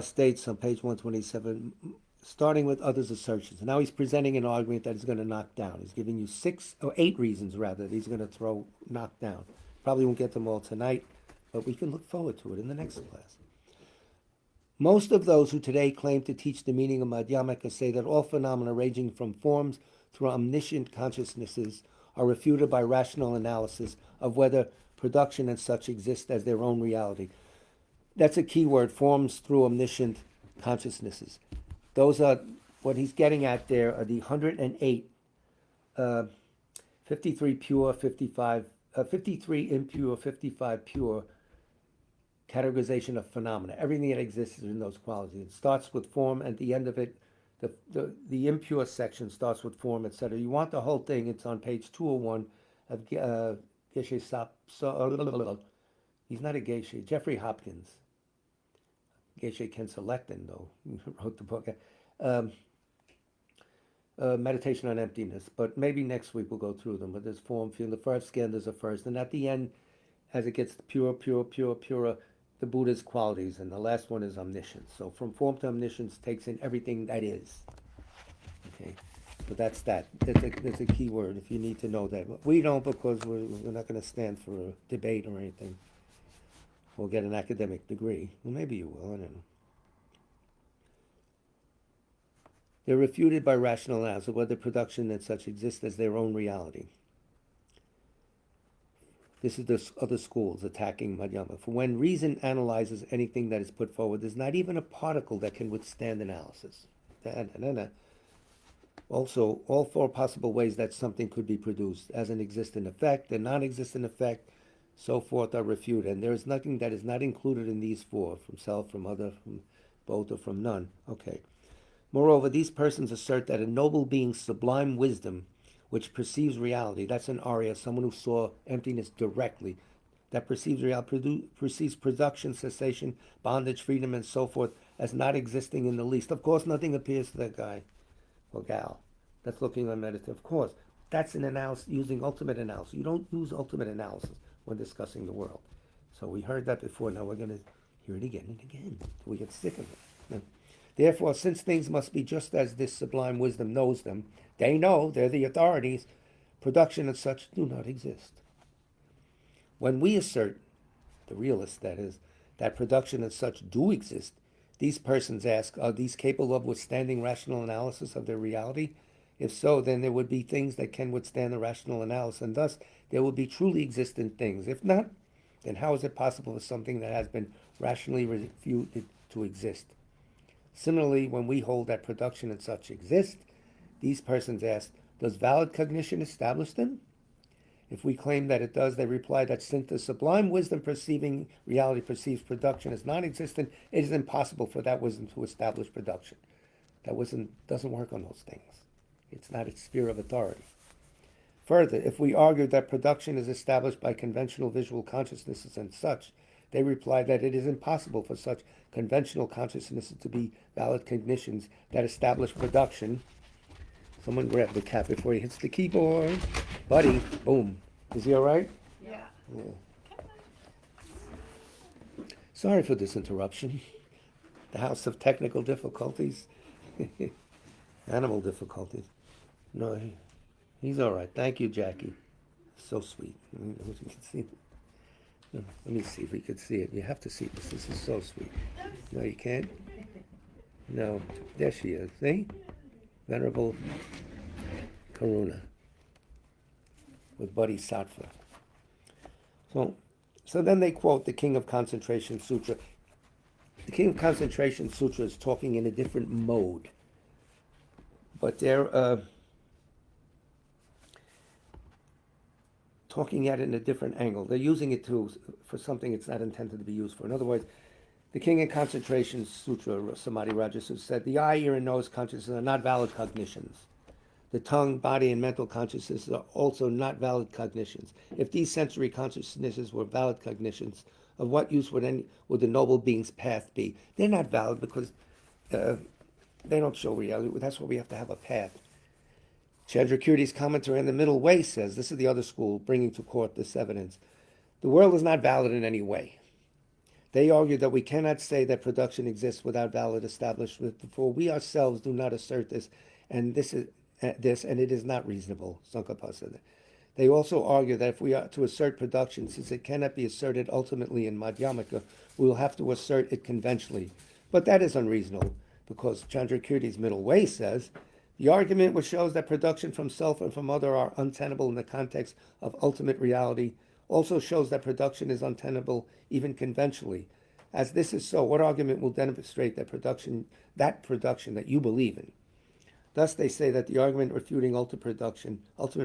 states on page 127, starting with others' assertions. Now he's presenting an argument that he's going to knock down. He's giving you 8 reasons, rather, that he's going to knock down. Probably won't get them all tonight, but we can look forward to it in the next class. Most of those who today claim to teach the meaning of Madhyamaka say that all phenomena ranging from forms through omniscient consciousnesses are refuted by rational analysis of whether production and such exist as their own reality. That's a key word, forms through omniscient consciousnesses. Those are, what he's getting at there are the 108, 53 pure, 53 impure, 55 pure categorization of phenomena. Everything that exists is in those qualities. It starts with form, and at the end of it, the impure section starts with form, etc. You want the whole thing, it's on page 201 of Geshe he's not a Geshe. Jeffrey Hopkins. Geshe Ken Selectin, though, wrote the book. Um, Meditation on Emptiness. But maybe next week we'll go through them. But there's form, feeling. The first skandhas are first. And at the end, as it gets purer, the Buddha's qualities. And the last one is omniscience. So from form to omniscience takes in everything that is. Okay. So that's that. That's a key word if you need to know that. But we don't, because we're not going to stand for a debate or anything. Or get an academic degree. Well, maybe you will. I don't know. They're refuted by rational analysis, whether production and such exist as their own reality. This is the other schools attacking Madhyama. For when reason analyzes anything that is put forward, there's not even a particle that can withstand analysis. Also, all four possible ways that something could be produced, as an existent effect, a non-existent effect, so forth, are refuted. And there is nothing that is not included in these four, from self, from other, from both, or from none. Okay. Moreover, these persons assert that a noble being's sublime wisdom, which perceives reality, that's an Arya, someone who saw emptiness directly, that perceives reality, perceives production, cessation, bondage, freedom, and so forth, as not existing in the least. Of course, nothing appears to that guy or gal that's looking on meditative. Of course, that's an analysis, using ultimate analysis. You don't use ultimate analysis when discussing the world. So we heard that before. Now we're going to hear it again and again till we get sick of it. Therefore, since things must be just as this sublime wisdom knows them, they know, they're the authorities, production and such do not exist. When we assert, the realists that is, that production and such do exist, these persons ask, are these capable of withstanding rational analysis of their reality? If so, then there would be things that can withstand the rational analysis, and thus there would be truly existent things. If not, then how is it possible for something that has been rationally refuted to exist? Similarly, when we hold that production and such exist, these persons ask, does valid cognition establish them? If we claim that it does, they reply that since the sublime wisdom perceiving reality perceives production as non-existent, it is impossible for that wisdom to establish production. That wisdom doesn't work on those things. It's not its sphere of authority. Further, if we argue that production is established by conventional visual consciousnesses and such, they reply that it is impossible for such conventional consciousnesses to be valid cognitions that establish production. Someone grab the cat before he hits the keyboard. Buddy, boom. Is he all right? Yeah. Sorry for this interruption. The house of technical difficulties. Animal difficulties. No, he's all right. Thank you, Jackie. So sweet. You can see. Let me see if we could see it. You have to see this. This is so sweet. No, you can't? No. There she is. See? Venerable Karuna with Bodhisattva. So then they quote the King of Concentration Sutra. The King of Concentration Sutra is talking in a different mode, but they're talking at it in a different angle. They're using it for something it's not intended to be used for. In other words, the King in Concentration Sutra, Samadhi Rajasutra, said the eye, ear, and nose consciousness are not valid cognitions. The tongue, body, and mental consciousnesses are also not valid cognitions. If these sensory consciousnesses were valid cognitions, of what use would the noble being's path be? They're not valid because they don't show reality. That's why we have to have a path. Chandrakirti's commentary on the middle way says, this is the other school bringing to court this evidence, the world is not valid in any way. They argue that we cannot say that production exists without valid establishment, for we ourselves do not assert this, and it is not reasonable. Tsong-kha-pa said that. They also argue that if we are to assert production, since it cannot be asserted ultimately in Madhyamaka, we will have to assert it conventionally. But that is unreasonable, because Chandrakirti's middle way says, the argument which shows that production from self and from other are untenable in the context of ultimate reality also shows that production is untenable even conventionally. As this is so, what argument will demonstrate that production that you believe in? Thus they say that the argument refuting ultimate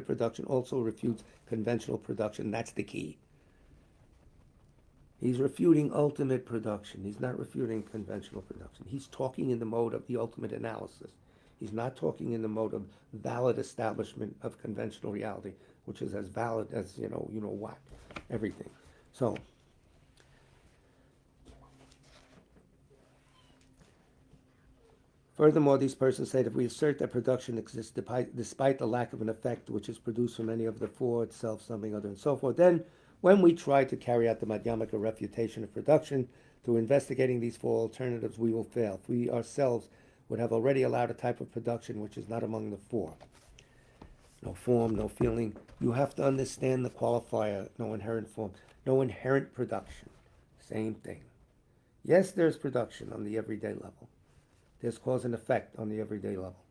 production also refutes conventional production. That's the key. He's refuting ultimate production. He's not refuting conventional production. He's talking in the mode of the ultimate analysis. He's not talking in the mode of valid establishment of conventional reality, which is as valid as, what, everything. So, furthermore, these persons say that if we assert that production exists despite the lack of an effect which is produced from any of the four, itself, something other, and so forth, then when we try to carry out the Madhyamaka refutation of production through investigating these four alternatives, we will fail. If we ourselves would have already allowed a type of production which is not among the four. No form, no feeling. You have to understand the qualifier, no inherent form, no inherent production. Same thing. Yes, there's production on the everyday level. There's cause and effect on the everyday level.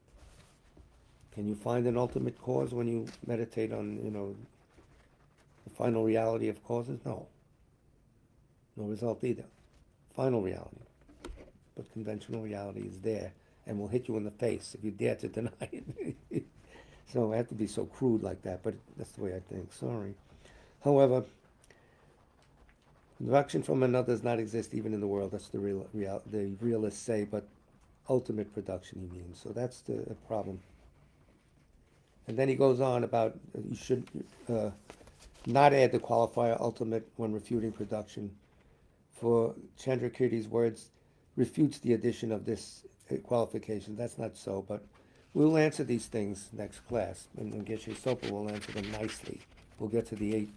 Can you find an ultimate cause when you meditate on, the final reality of causes? No. No result either. Final reality. But conventional reality is there and will hit you in the face if you dare to deny it. So I have to be so crude like that, but that's the way I think. Sorry. However, production from another does not exist even in the world. That's the realists say, but ultimate production, he means. So that's the problem. And then he goes on about you should not add the qualifier ultimate when refuting production. For Chandrakirti's words refutes the addition of this qualification. That's not so, but we'll answer these things next class, and Geshe Sopa will answer them nicely. We'll get to the 8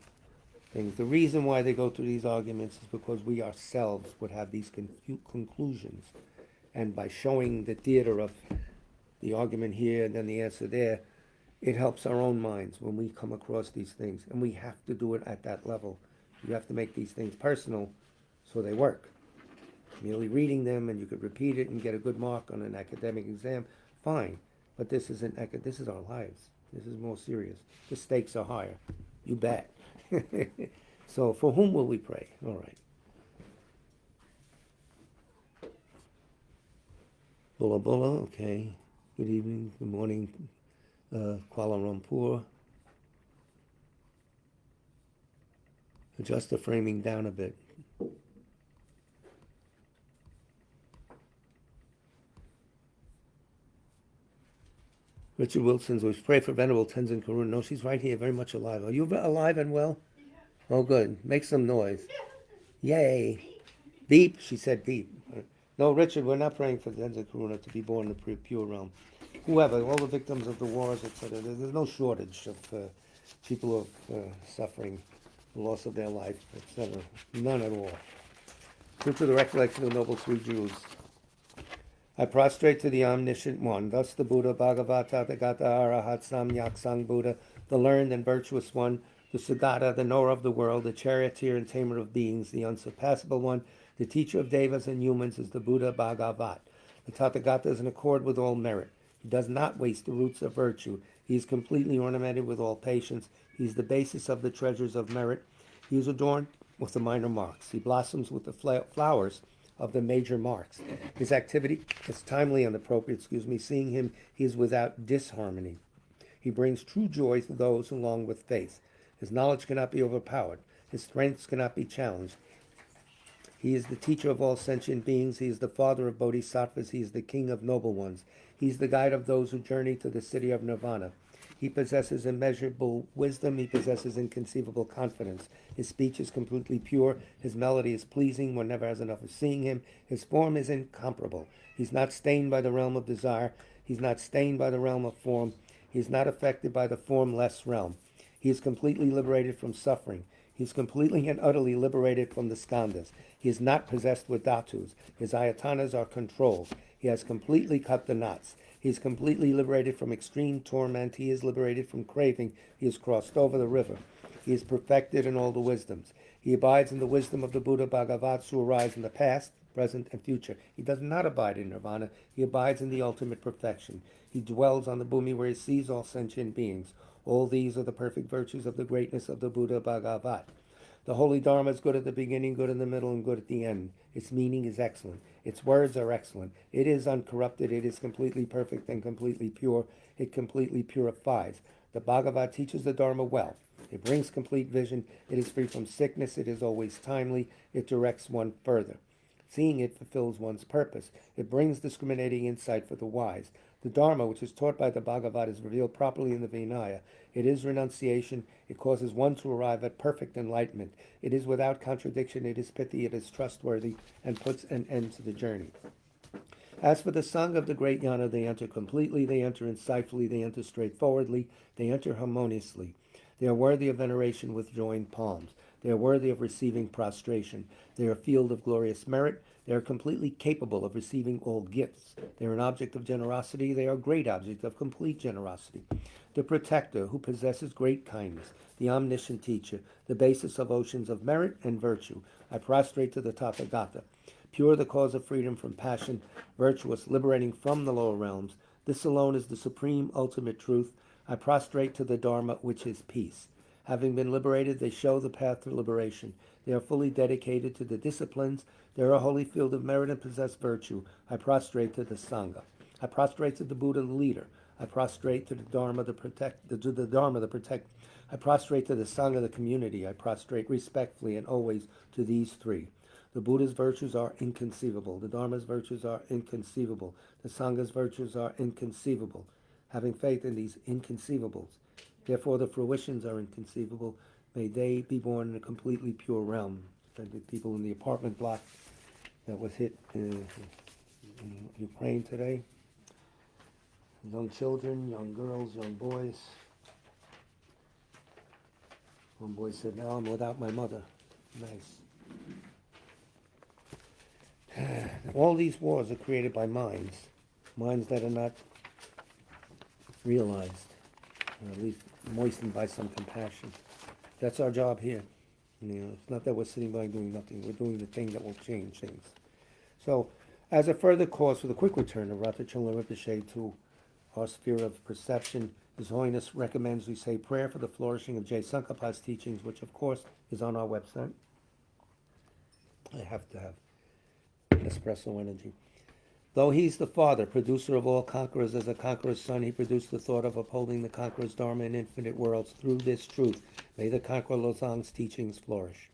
things. The reason why they go through these arguments is because we ourselves would have these conclusions. And by showing the theater of the argument here and then the answer there, it helps our own minds when we come across these things. And we have to do it at that level. You have to make these things personal so they work. Merely reading them and you could repeat it and get a good mark on an academic exam, fine. But this is our lives. This is more serious. The stakes are higher. You bet. So for whom will we pray? All right. Bula Bula, okay. Good evening, good morning, Kuala Lumpur. Adjust the framing down a bit. Richard Wilson's, we pray for Venerable Tenzin Karuna. No, she's right here, very much alive. Are you alive and well? Yeah. Oh, good. Make some noise. Yay. Beep. She said beep. No, Richard, we're not praying for Tenzin Karuna to be born in the pure realm. Whoever, all the victims of the wars, etc. There's no shortage of people of suffering, the loss of their life, etc. None at all. Due to the recollection of the noble three Jews, I prostrate to the omniscient one, thus the Buddha, Bhagavata, the Gata, Arahat, Samyak, Sang Buddha, the learned and virtuous one, the Sugata, the knower of the world, the charioteer and tamer of beings, the unsurpassable one, the teacher of devas and humans is the Buddha Bhagavat. The Tathagata is in accord with all merit. He does not waste the roots of virtue. He is completely ornamented with all patience. He is the basis of the treasures of merit. He is adorned with the minor marks. He blossoms with the flowers of the major marks. His activity is timely and appropriate, seeing him, he is without disharmony. He brings true joy to those along with faith. His knowledge cannot be overpowered. His strengths cannot be challenged. He is the teacher of all sentient beings. He is the father of bodhisattvas. He is the king of noble ones. He is the guide of those who journey to the city of nirvana. He possesses immeasurable wisdom. He possesses inconceivable confidence. His speech is completely pure. His melody is pleasing. One never has enough of seeing him. His form is incomparable. He's not stained by the realm of desire. He's not stained by the realm of form. He is not affected by the formless realm. He is completely liberated from suffering. He is completely and utterly liberated from the skandhas. He is not possessed with dhatus. His ayatanas are controlled. He has completely cut the knots. He is completely liberated from extreme torment. He is liberated from craving. He has crossed over the river. He is perfected in all the wisdoms. He abides in the wisdom of the Buddha Bhagavats who arise in the past, present, and future. He does not abide in nirvana. He abides in the ultimate perfection. He dwells on the bhumi where he sees all sentient beings. All these are the perfect virtues of the greatness of the Buddha Bhagavat. The holy Dharma is good at the beginning, good in the middle, and good at the end. Its meaning is excellent. Its words are excellent. It is uncorrupted. It is completely perfect and completely pure. It completely purifies. The Bhagavat teaches the Dharma well. It brings complete vision. It is free from sickness. It is always timely. It directs one further. Seeing it fulfills one's purpose. It brings discriminating insight for the wise. The Dharma, which is taught by the Bhagavad, is revealed properly in the Vinaya. It is renunciation. It causes one to arrive at perfect enlightenment. It is without contradiction. It is pithy. It is trustworthy, and puts an end to the journey. As for the Sangha of the great Yana, they enter completely, they enter insightfully, they enter straightforwardly, they enter harmoniously. They are worthy of veneration with joined palms. They are worthy of receiving prostration. They are a field of glorious merit. They are completely capable of receiving all gifts. They are an object of generosity. They are a great object of complete generosity. The protector who possesses great kindness, the omniscient teacher, the basis of oceans of merit and virtue. I prostrate to the Tathagata. Pure, the cause of freedom from passion, virtuous, liberating from the lower realms. This alone is the supreme ultimate truth. I prostrate to the Dharma, which is peace. Having been liberated, they show the path to liberation. They are fully dedicated to the disciplines. They are a holy field of merit and possess virtue. I prostrate to the Sangha. I prostrate to the Buddha, the leader. I prostrate to the Dharma, the protect. I prostrate to the Sangha, the community. I prostrate respectfully and always to these three. The Buddha's virtues are inconceivable. The Dharma's virtues are inconceivable. The Sangha's virtues are inconceivable. Having faith in these inconceivables, therefore the fruitions are inconceivable. May they be born in a completely pure realm. The people in the apartment block that was hit in Ukraine today, young children, young girls, young boys. One boy said, "Now I'm without my mother." Nice. All these wars are created by minds that are not realized, or at least moistened by some compassion. That's our job here. It's not that we're sitting by doing nothing. We're doing the thing that will change things. So, as a further cause for the quick return of Ratha-Chungla Rinpoche to our sphere of perception, His Holiness recommends we say prayer for the flourishing of J. Tsong-kha-pa's teachings, which of course is on our website. I have to have espresso energy. Though he's the father, producer of all conquerors, as a conqueror's son, he produced the thought of upholding the conqueror's dharma in infinite worlds. Through this truth, may the conqueror Losang's teachings flourish.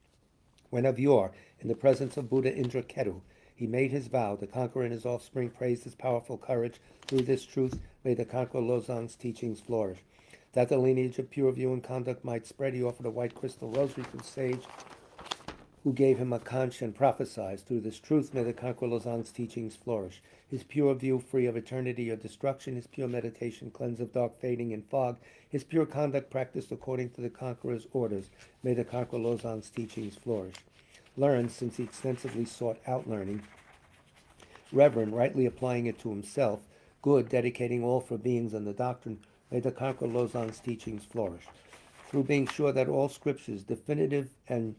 When of yore, in the presence of Buddha Indraketu, he made his vow, the conqueror and his offspring praised his powerful courage. Through this truth, may the conqueror Losang's teachings flourish. That the lineage of pure view and conduct might spread, he offered a white crystal rosary to the sage who gave him a conch and prophesied. Through this truth, may the conqueror Losang's teachings flourish. His pure view, free of eternity or destruction, his pure meditation, cleansed of dark fading and fog, his pure conduct practiced according to the conqueror's orders. May the conqueror Losang's teachings flourish. Learned, since he extensively sought out learning. Reverend, rightly applying it to himself. Good, dedicating all for beings and the doctrine. May the conqueror Losang's teachings flourish. Through being sure that all scriptures, definitive and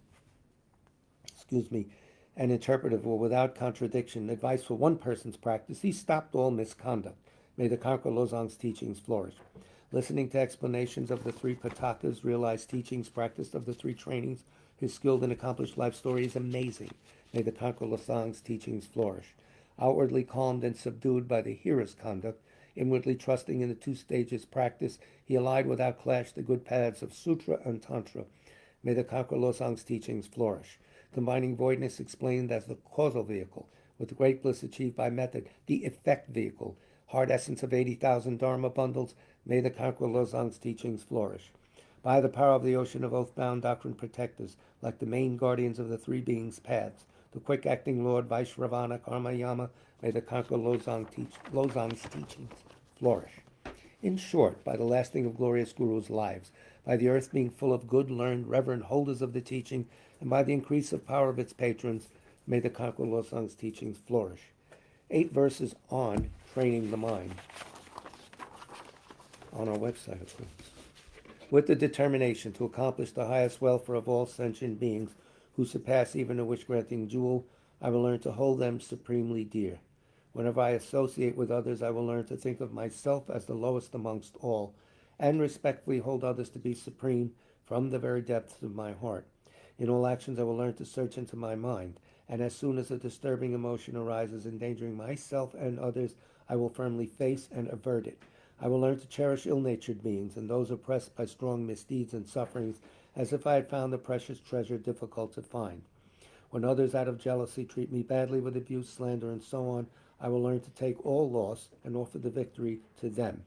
interpretive or without contradiction, advice for one person's practice, he stopped all misconduct. May the conqueror Losang's teachings flourish. Listening to explanations of the three Patakas, realized teachings, practiced of the three trainings, his skilled and accomplished life story is amazing. May the conqueror Losang's teachings flourish. Outwardly calmed and subdued by the hearer's conduct, inwardly trusting in the two stages practice, he allied without clash the good paths of Sutra and Tantra. May the conqueror Losang's teachings flourish. Combining voidness explained as the causal vehicle, with the great bliss achieved by method, the effect vehicle, hard essence of 80,000 Dharma bundles, may the conqueror Losang's teachings flourish. By the power of the ocean of oath-bound doctrine protectors, like the main guardians of the three beings' paths, the quick-acting Lord Vaishravana Karma Yama, may the conqueror Losang's teachings flourish. In short, by the lasting of glorious Gurus' lives, by the earth being full of good, learned, reverend holders of the teaching, and by the increase of power of its patrons, may the conqueror Losang's teachings flourish. 8 verses on training the mind on our website, of course. With the determination to accomplish the highest welfare of all sentient beings who surpass even a wish-granting jewel, I will learn to hold them supremely dear. Whenever I associate with others, I will learn to think of myself as the lowest amongst all, and respectfully hold others to be supreme from the very depths of my heart. In all actions, I will learn to search into my mind, and as soon as a disturbing emotion arises endangering myself and others, I will firmly face and avert it. I will learn to cherish ill-natured beings and those oppressed by strong misdeeds and sufferings, as if I had found a precious treasure difficult to find. When others, out of jealousy, treat me badly with abuse, slander, and so on, I will learn to take all loss and offer the victory to them.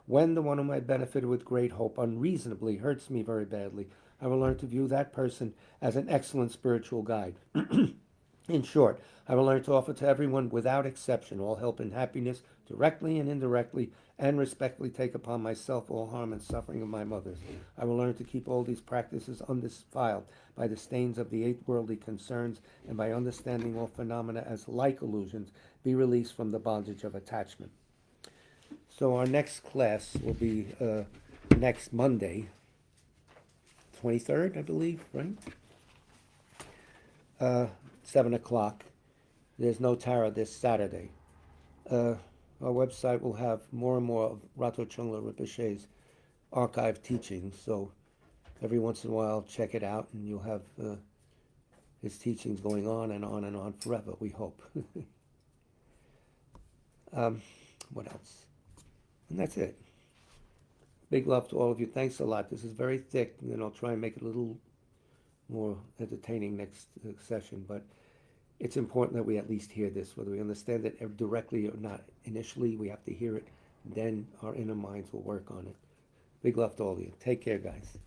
When the one whom I benefited with great hope unreasonably hurts me very badly, I will learn to view that person as an excellent spiritual guide. In short, I will learn to offer to everyone without exception all help and happiness, directly and indirectly, and respectfully take upon myself all harm and suffering of my mothers. I will learn to keep all these practices undefiled by the stains of the eight worldly concerns, and by understanding all phenomena as like illusions, be released from the bondage of attachment. So our next class will be next Monday, 23rd, I believe, right? 7 o'clock. There's no Tara this Saturday. Our website will have more and more of Rato Chungla Rinpoche's archive teachings, so every once in a while check it out and you'll have his teachings going on and on and on forever, we hope. What else? And that's it. Big love to all of you. Thanks a lot. This is very thick, and then I'll try and make it a little more entertaining next session, but it's important that we at least hear this, whether we understand it directly or not. Initially, we have to hear it, then our inner minds will work on it. Big love to all of you. Take care, guys.